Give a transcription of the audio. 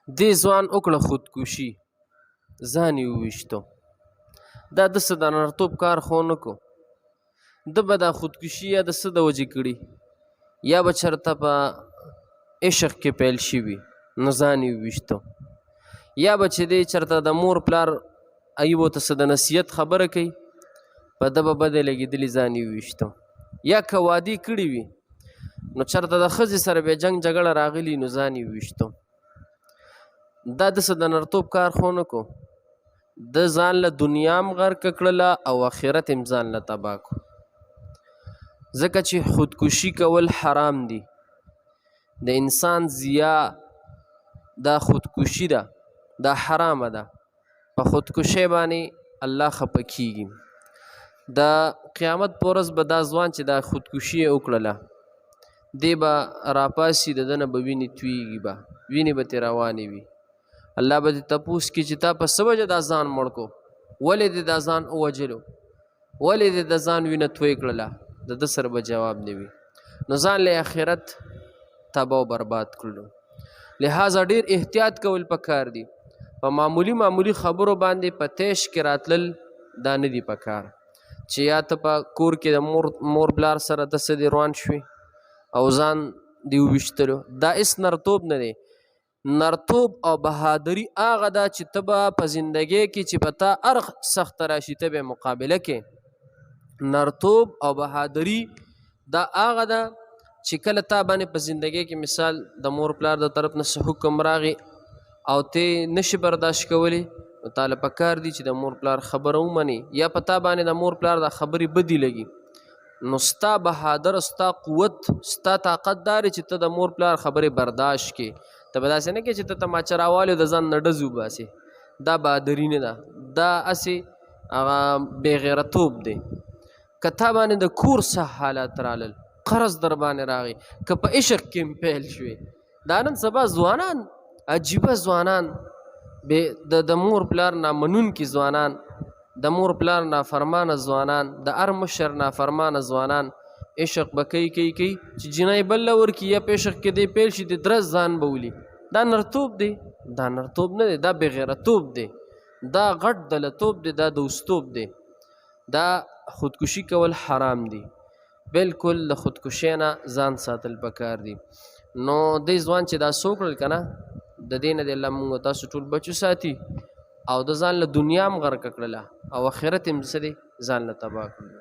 دې ځوان وکړه خودکشي، ځان یې وویشتو. دا د څه د نرتوب کار خو نه کو. ده به دا خودکشي یا د څه د وجې کړي، یا به چېرته په عشق کې پیل شوي نو ځان یې وویشتو، یا به چې دی چېرته د مور پلار ایبو ته څه د نصیحت خبره کوي، په ده به بدې لګېدلي ځان یې وویشتو. یا که وعدې کړي وي نو چېرته د ښځې سره بیا جنګ جګړه راغلي نو ځان یې وویشتو. دا د څه د نرتوب کار خو نه کو. د ځان له دنیا هم غرقه کړله او آخرت هم ځان له تباه کو. ځکه چې خودکشي کول حرام دي. د انسان ضیا دا خودکشي ده، دا حرامه ده. په خودکشۍ باندې الله خفه کیږي. د قیامت په ورځ به دا ځوان چې دا خودکشي یې وکړله، دی به راپاسي، د ده نه به وینې تویېږي، به وینې به ترې روانې وي. الله به دې تپوس کړي چې تا په څه وجه دا ځان مړ کو، ولې دې دا ځان ووجلو، ولې دې د ځان وینه توی کړله. د ده سره به جواب نه وي. نو ځان له آخرت تباه و برباد کړلو. لہذا ډېر احتیاط کول پکار دي. په معمولی خبرو باندې په تیش کې راتلل دا نه دي پکار. چې یا ته په کور کې د مور پلار سره داسې دې روان شوي او ځان دې وویشتلو، دا هېڅ نرتوب نه دی. نرتوب او بهادري هغه ده چې ته به په زندګۍ کې چې په تا هر سخته راشي ته به یې مقابله کې. نرتوب او بهادري دا هغه ده چې کله تا باندې په زندګۍ کې مثال د مور پلار د طرف نه څه حکم راغی او ته نشي برداشت کولی، نو تاله پکار دي چې د مور پلار خبره ومنې، یا په تا باندې د مور پلار د خبرې بدې لګي، نو ستا بهادر، ستا قوت، ستا طاقت داري چې ته د مور پلار خبرې برداشت کې. ته به داسې نه کې چې ته تماچه راوالې د ځان نه ډز وباسې. دا بهادري نه ده، دا هسې هغه بېغیرتوب دی. که تا باندې د کور څه حالات رالل، قرض در باندې راغی، که په عشق کې هم پیل شوې، دا نن سبا ځوانان عجیبه ځوانان، د مور پلار نامنونکي ځوانان، د مور پلار نافرمانه ځوانان، د هر مشر نافرمانه ځوانان عشق به کوي چې جنۍ بل له ورکړي، یا په عشق کې دی پیل شي د درس ځان به ولي. دا نرتوب دی، دا نرتوب نه دی، دا بېغیرتوب دی، دا غټ دلتوب دی، دا دوستوب دی. دا خودکشي کول حرام دي. بالکل د خودکشۍ نه ځان ساتل پکار دي. نو دی ځوان چې دا څه وکړل که نه، د دې نه دې الله مونږ تاسو ټول بچو ساتي او د ځان له دنیا هم غرقه کړله او آخرت هم څه دی ځان له تباه کړلو.